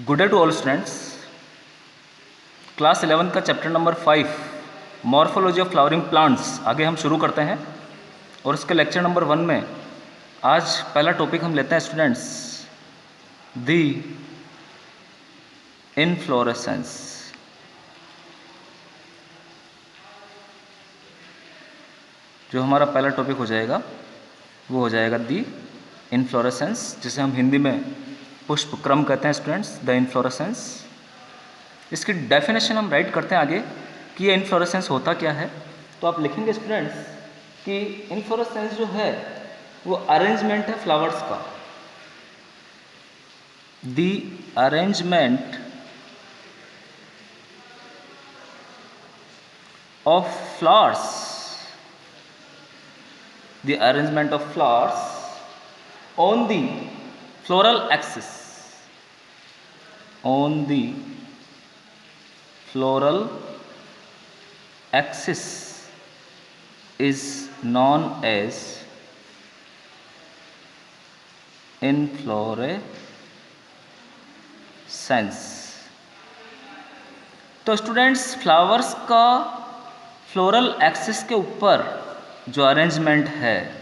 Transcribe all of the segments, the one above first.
Good day to all students. Class 11 का chapter number 5 morphology of flowering plants आगे हम शुरू करते हैं। और उसके लेक्चर नंबर 1 में आज पहला टॉपिक हम लेते हैं स्टूडेंट्स, दी इनफ्लोरेसेंस। जो हमारा पहला टॉपिक हो जाएगा वो हो जाएगा दी इनफ्लोरेसेंस, जिसे हम हिंदी में पुष्प क्रम कहते हैं स्टूडेंट्स, द इनफ्लोरेसेंस। इसकी डेफिनेशन हम राइट करते हैं आगे कि ये इनफ्लोरेसेंस होता क्या है। तो आप लिखेंगे स्टूडेंट्स कि इनफ्लोरेसेंस जो है वो अरेंजमेंट है फ्लावर्स का, दी arrangement of flowers, the arrangement of flowers on the floral axis, on the floral axis is known as inflorescence। तो स्टूडेंट्स फ्लावर्स का फ्लोरल एक्सिस के ऊपर जो अरेंजमेंट है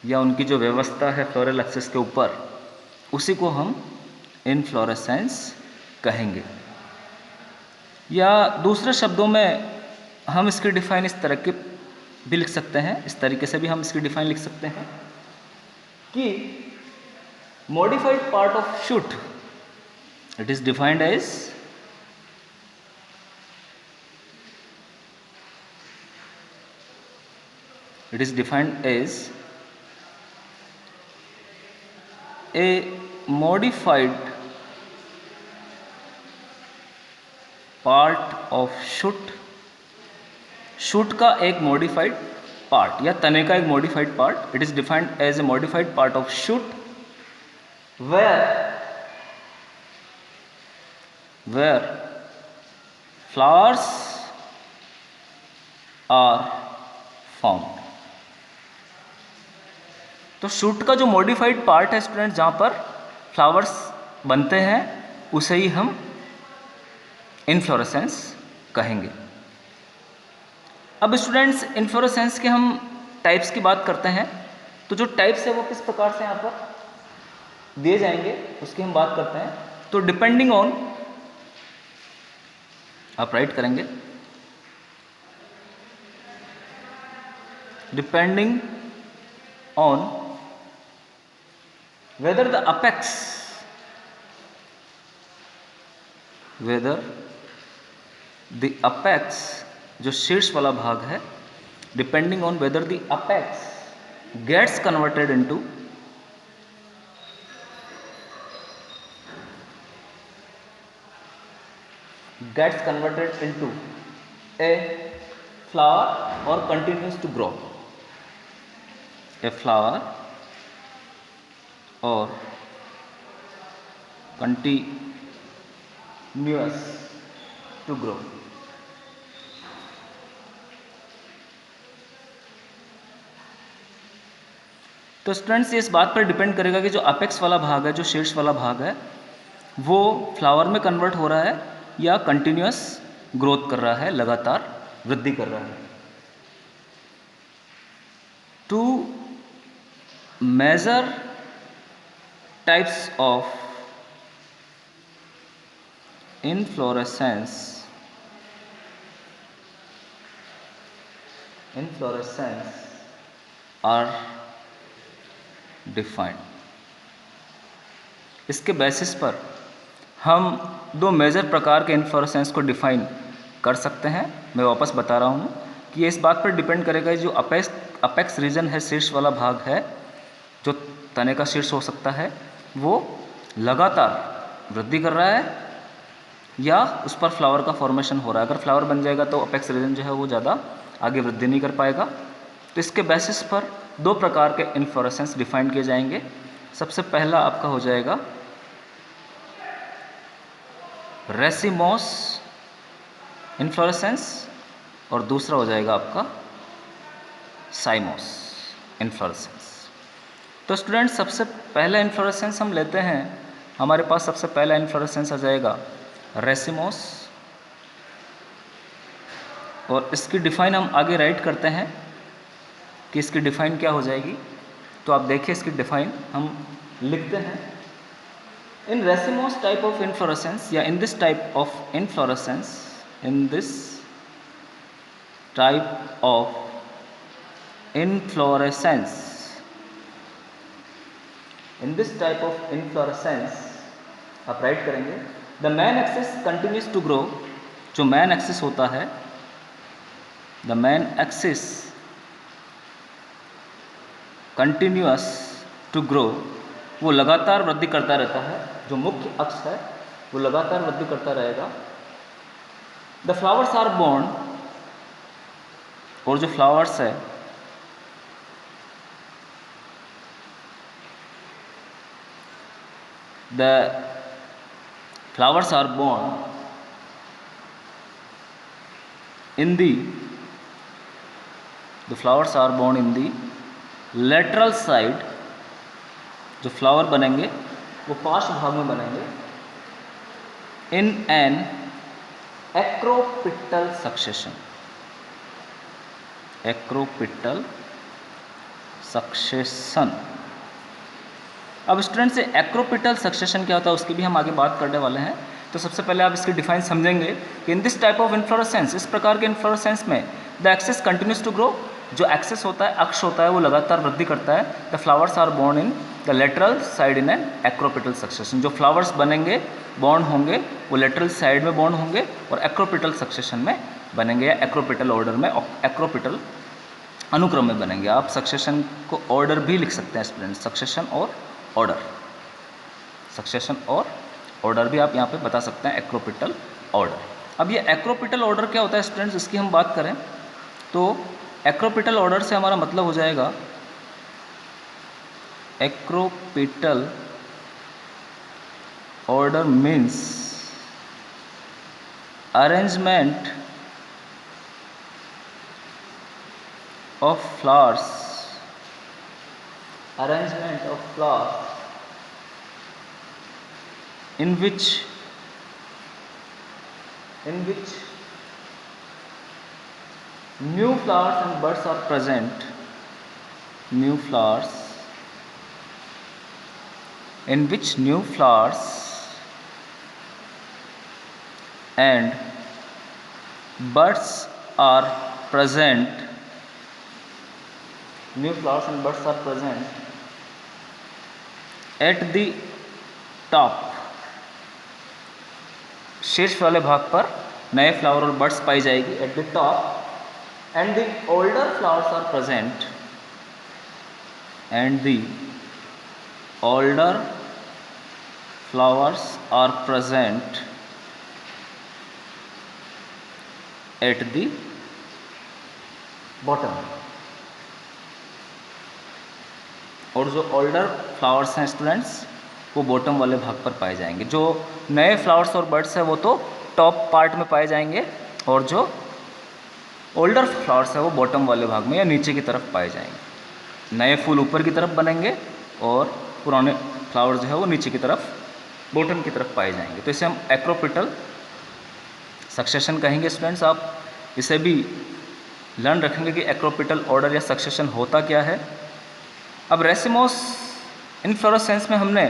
या उनकी जो व्यवस्था है फ्लोरल एक्सिस के ऊपर, उसी को हम इनफ्लोरेसेंस कहेंगे। या दूसरे शब्दों में हम इसकी डिफाइन इस तरह के भी लिख सकते हैं, इस तरीके से भी हम इसकी डिफाइन लिख सकते हैं कि modified part of shoot, it is defined as a modified part of shoot, shoot का एक मॉडिफाइड पार्ट या तने का एक modified part, it is defined as a modified part of shoot where flowers are found। तो shoot का जो modified part है स्टूडेंट, जहाँ पर फ्लावर्स बनते हैं, उसे ही हम इनफ्लोरेसेंस कहेंगे। अब स्टूडेंट्स इनफ्लोरेसेंस के हम टाइप्स की बात करते हैं। तो जो टाइप्स है वो किस प्रकार से यहाँ पर दिए जाएंगे उसकी हम बात करते हैं। तो डिपेंडिंग ऑन, आप राइट करेंगे, depending on whether the apex जो शीर्ष वाला भाग है, depending on whether the apex gets converted into a flower और continues to grow, a flower और continuous to grow। तो स्टूडेंट्स ये इस बात पर डिपेंड करेगा कि जो अपेक्स वाला भाग है, जो शीर्ष वाला भाग है, वो फ्लावर में कन्वर्ट हो रहा है या कंटिन्यूअस ग्रोथ कर रहा है, लगातार वृद्धि कर रहा है। Two major types of inflorescence are defined। इसके बेसिस पर हम दो मेजर प्रकार के इन्फ्लोरेसेंस को डिफाइन कर सकते हैं। मैं वापस बता रहा हूँ कि ये इस बात पर डिपेंड करेगा जो अपेक्स रीजन है, शीर्ष वाला भाग है, जो तने का शीर्ष हो सकता है, वो लगातार वृद्धि कर रहा है या उस पर फ्लावर का फॉर्मेशन हो रहा है। अगर फ्लावर बन जाएगा तो अपेक्स रीजन जो है वो ज़्यादा आगे वृद्धि नहीं कर पाएगा। तो इसके बेसिस पर दो प्रकार के इन्फ्लोरेसेंस डिफाइन किए जाएंगे। सबसे पहला आपका हो जाएगा रेसिमोस इन्फ्लोरेसेंस और दूसरा हो जाएगा आपका साइमोस इन्फ्लोरेसेंस। तो स्टूडेंट सबसे पहला इन्फ्लोरेसेंस हम लेते हैं हमारे पास सबसे पहला इन्फ्लोरेसेंस आ जाएगा रेसिमोस, और इसकी डिफाइन हम आगे राइट करते हैं कि इसकी डिफाइन क्या हो जाएगी। तो आप देखिए इसकी डिफाइन हम लिखते हैं, in racemose type of inflorescence या in this type of inflorescence, in this type of inflorescence, in this type of inflorescence आप राइट करेंगे, the main axis continues to grow. जो मैन एक्सिस होता है, the main axis continuous to grow, वो लगातार वृद्धि करता रहता है। जो मुख्य अक्ष है वो लगातार वृद्धि करता रहेगा। द फ्लावर्स आर बोर्न, और जो फ्लावर्स है the flowers are born in the, the flowers are born in the lateral side. जो फ्लावर बनेंगे वो पार्श्व भाग में बनेंगे, in an acropetal succession, acropetal succession. अब स्टूडेंट से एक्रोपिटल सक्सेशन क्या होता है उसकी भी हम आगे बात करने वाले हैं। तो सबसे पहले आप इसकी डिफाइन समझेंगे कि in this type of inflorescence, इस प्रकार के इन्फ्लोरेसेंस में the axis continues to grow, जो एक्सिस होता है, अक्ष होता है, वो लगातार वृद्धि करता है। The flowers are born in the lateral side in an acropetal succession. जो फ्लावर्स बनेंगे, बॉर्न होंगे, वो लेटरल साइड में बॉर्न होंगे और एक्रोपिटल सक्सेशन में बनेंगे, या एक्रोपिटल ऑर्डर में, एक्रोपिटल अनुक्रम में बनेंगे। आप सक्सेशन को ऑर्डर भी लिख सकते हैं स्टूडेंट, सक्सेशन और ऑर्डर, सक्सेशन और ऑर्डर भी आप यहाँ पे बता सकते हैं, एक्रोपिटल ऑर्डर। अब ये एक्रोपिटल ऑर्डर क्या होता है स्टूडेंट्स, इसकी हम बात करें तो एक्रोपिटल ऑर्डर से हमारा मतलब हो जाएगा, acropetal order means arrangement of flowers, arrangement of flowers in which new flowers and buds are present, new flowers in which new flowers and buds are present, new flowers and buds are present at the top, शीर्ष वाले भाग पर नए flower और buds पाई जाएगी, at the top, and the older flowers are present, and the older flowers are present at the bottom. और जो ओल्डर फ्लावर्स हैं स्टूडेंट्स वो बॉटम वाले भाग पर पाए जाएंगे। जो नए फ्लावर्स और बर्ड्स हैं वो तो टॉप पार्ट में पाए जाएंगे, और जो ओल्डर फ्लावर्स है वो बॉटम वाले भाग में या नीचे की तरफ पाए जाएंगे। नए फूल ऊपर की तरफ बनेंगे और पुराने फ्लावर जो है वो नीचे की तरफ, बॉटम की तरफ पाए जाएंगे। तो इसे हम एक्रोपिटल सक्सेशन कहेंगे स्टूडेंट्स। आप इसे भी लर्न रखेंगे कि एक्रोपिटल ऑर्डर या सक्सेशन होता क्या है। अब रेसिमोस इन्फ्लोरेसेंस में हमने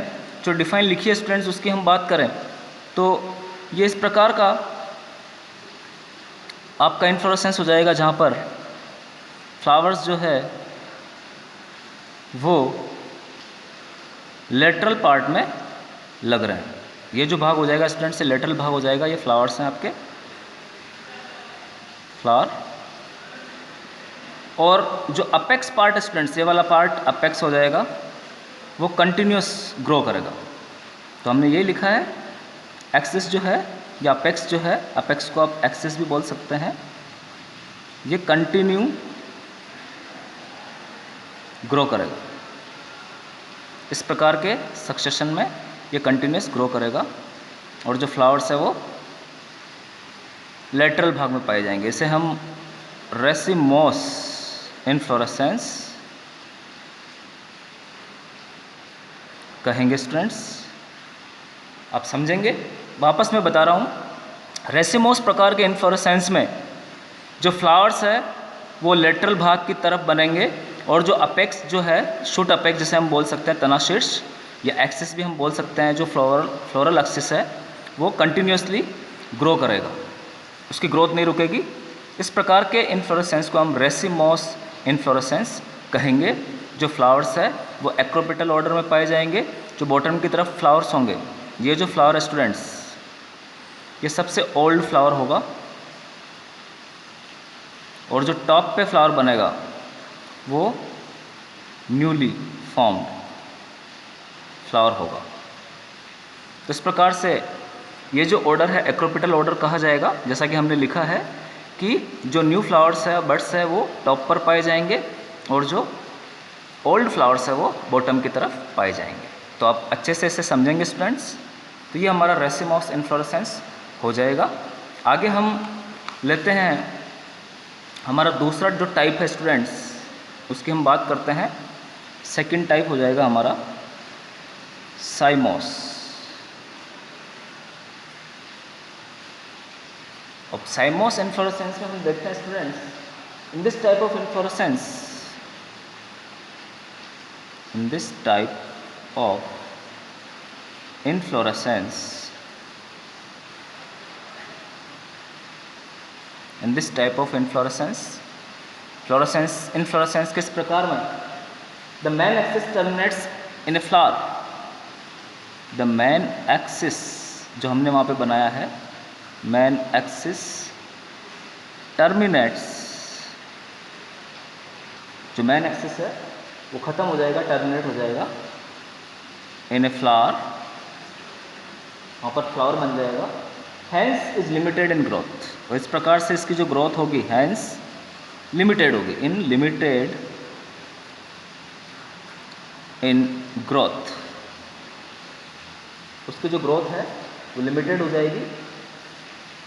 जो डिफाइन लिखी है स्टूडेंट्स उसकी हम बात करें तो ये इस प्रकार का आपका इन्फ्लोरेसेंस हो जाएगा जहाँ पर फ्लावर्स जो है वो लेटरल पार्ट में लग रहे हैं। ये जो भाग हो जाएगा स्टूडेंट से लेटरल भाग हो जाएगा, ये फ्लावर्स हैं आपके, फ्लावर। और जो अपेक्स पार्ट है स्टूडेंट्स, ये वाला पार्ट अपेक्स हो जाएगा, वो कंटिन्यूस ग्रो करेगा। तो हमने ये लिखा है एक्सिस जो है या अपेक्स जो है, अपेक्स को आप एक्सिस भी बोल सकते हैं, ये कंटिन्यू ग्रो करेगा। इस प्रकार के सक्सेशन में ये कंटिन्यूस ग्रो करेगा और जो फ्लावर्स है वो लेटरल भाग में पाए जाएंगे। इसे हम रेसिमोस इन्फ्लोरेसेंस कहेंगे स्टूडेंट्स। आप समझेंगे। वापस मैं बता रहा हूँ, रेसिमोस प्रकार के इन्फ्लोरेसेंस में जो फ्लावर्स है वो लेटरल भाग की तरफ बनेंगे, और जो अपेक्स जो है, शूट अपेक्स जिसे हम बोल सकते हैं, तना शीर्ष या एक्सिस भी हम बोल सकते हैं, जो फ्लोरल एक्सिस है वो कंटिन्यूसली ग्रो करेगा, उसकी ग्रोथ नहीं रुकेगी। इस प्रकार के इन्फ्लोरेसेंस को हम रेसिमोस इन्फ्लोरेसेंस कहेंगे। जो फ्लावर्स है वो एक्रोपेटल ऑर्डर में पाए जाएंगे। जो बॉटम की तरफ फ्लावर्स होंगे, ये जो फ्लावर है स्टूडेंट्स, ये सबसे ओल्ड फ्लावर होगा, और जो टॉप पे फ्लावर बनेगा वो न्यूली फॉर्म्ड फ्लावर होगा। तो इस प्रकार से ये जो ऑर्डर है एक्रोपेटल ऑर्डर कहा जाएगा। जैसा कि हमने लिखा है कि जो न्यू फ्लावर्स है, बड्स है, वो टॉप पर पाए जाएंगे, और जो ओल्ड फ्लावर्स है वो बॉटम की तरफ पाए जाएंगे। तो आप अच्छे से इसे समझेंगे स्टूडेंट्स। तो ये हमारा रेसिमोस इन्फ्लोरेसेंस हो जाएगा। आगे हम लेते हैं हमारा दूसरा जो टाइप है स्टूडेंट्स, उसकी हम बात करते हैं। सेकंड टाइप हो जाएगा हमारा साइमोस। अब साइमोस इन्फ्लोरेसेंस में हम देखते हैं students, in this type of inflorescence, in this type of inflorescence inflorescence किस प्रकार में, the main axis terminates in a flower, the main axis जो हमने वहाँ पे बनाया है, main axis terminates, जो main axis है वो ख़त्म हो जाएगा, टर्मिनेट हो जाएगा इन ए फ्लावर, वहाँ पर फ्लावर बन जाएगा। Hence is limited in growth, और इस प्रकार से इसकी जो ग्रोथ होगी हैंस लिमिटेड होगी, लिमिटेड इन ग्रोथ, उसकी जो ग्रोथ है वो लिमिटेड हो जाएगी।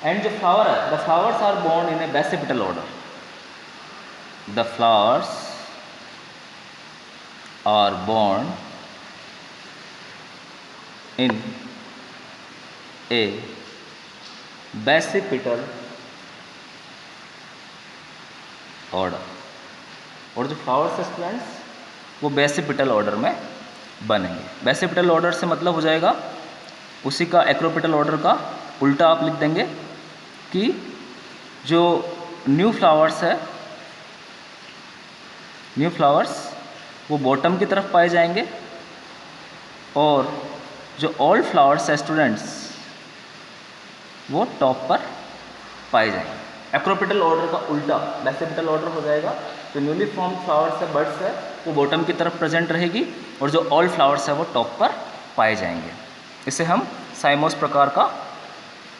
एंड जो फ्लावर है, the flowers are born in a basipetal order, the flowers are born in a basipital order, और जो फ्लावर्स है स्टूडेंट्स वो बेसिपिटल ऑर्डर में बनेंगे। बेसिपिटल ऑर्डर से मतलब हो जाएगा उसी का एक्रोपिटल ऑर्डर का उल्टा आप लिख देंगे कि जो न्यू फ्लावर्स है, न्यू फ्लावर्स वो बॉटम की तरफ पाए जाएंगे, और जो ओल्ड फ्लावर्स है स्टूडेंट्स वो टॉप पर पाए जाएंगे। एक्रोपिटल ऑर्डर का उल्टा बेसिपिटल ऑर्डर हो जाएगा। जो न्यूली फॉर्म फ्लावर्स है, बर्ड्स है, वो बॉटम की तरफ प्रेजेंट रहेगी, और जो ओल्ड फ्लावर्स है वो टॉप पर पाए जाएंगे। इसे हम साइमोस प्रकार का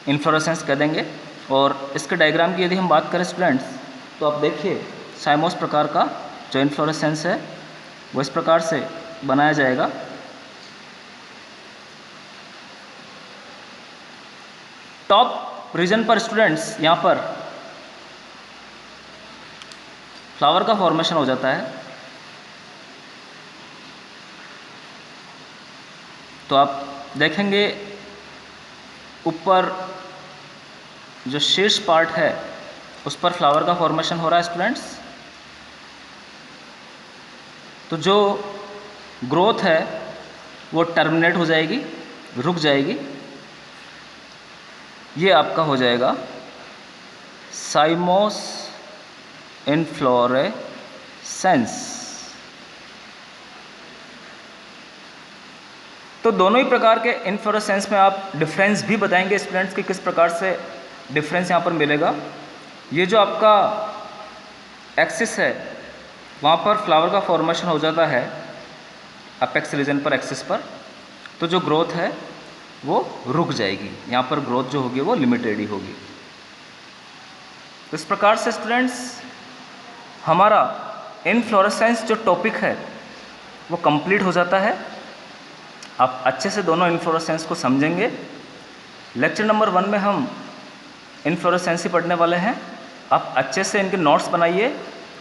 इन्फ्लोरेसेंस कह देंगे। और इसके डायग्राम की यदि हम बात करें स्टूडेंट्स, तो आप देखिए साइमोस प्रकार का जो इन्फ्लोरेसेंस है वो इस प्रकार से बनाया जाएगा। टॉप रीजन पर स्टूडेंट्स यहाँ पर फ्लावर का फॉर्मेशन हो जाता है। तो आप देखेंगे ऊपर जो शीर्ष पार्ट है उस पर फ्लावर का फॉर्मेशन हो रहा है स्टूडेंट्स। तो जो ग्रोथ है वो टर्मिनेट हो जाएगी, रुक जाएगी। ये आपका हो जाएगा साइमोस इन्फ्लोरेसेंस। तो दोनों ही प्रकार के इन्फ्लोरेसेंस में आप डिफरेंस भी बताएंगे स्टूडेंट्स कि किस प्रकार से डिफरेंस यहाँ पर मिलेगा। ये जो आपका एक्सिस है वहाँ पर फ्लावर का फॉर्मेशन हो जाता है अपेक्स रीजन पर, एक्सिस पर, तो जो ग्रोथ है वो रुक जाएगी। यहाँ पर ग्रोथ जो होगी वो लिमिटेड ही होगी। तो इस प्रकार से स्टूडेंट्स हमारा इन्फ्लोरेसेंस जो टॉपिक है वो कंप्लीट हो जाता है। आप अच्छे से दोनों इन्फ्लोरेसेंस को समझेंगे। लेक्चर नंबर 1 में हम इन्फ्लोरेसेंस ही पढ़ने वाले हैं। आप अच्छे से इनके नोट्स बनाइए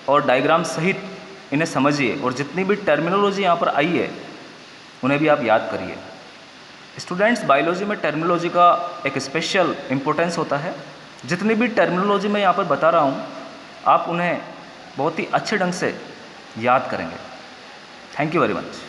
और डायग्राम सहित इन्हें समझिए, और जितनी भी टर्मिनोलॉजी यहाँ पर आई है उन्हें भी आप याद करिए। स्टूडेंट्स, बायोलॉजी में टर्मिनोलॉजी का एक स्पेशल इम्पोर्टेंस होता है। जितनी भी टर्मिनोलॉजी मैं यहाँ पर बता रहा हूँ, आप उन्हें बहुत ही अच्छे ढंग से याद करेंगे। Thank you very much.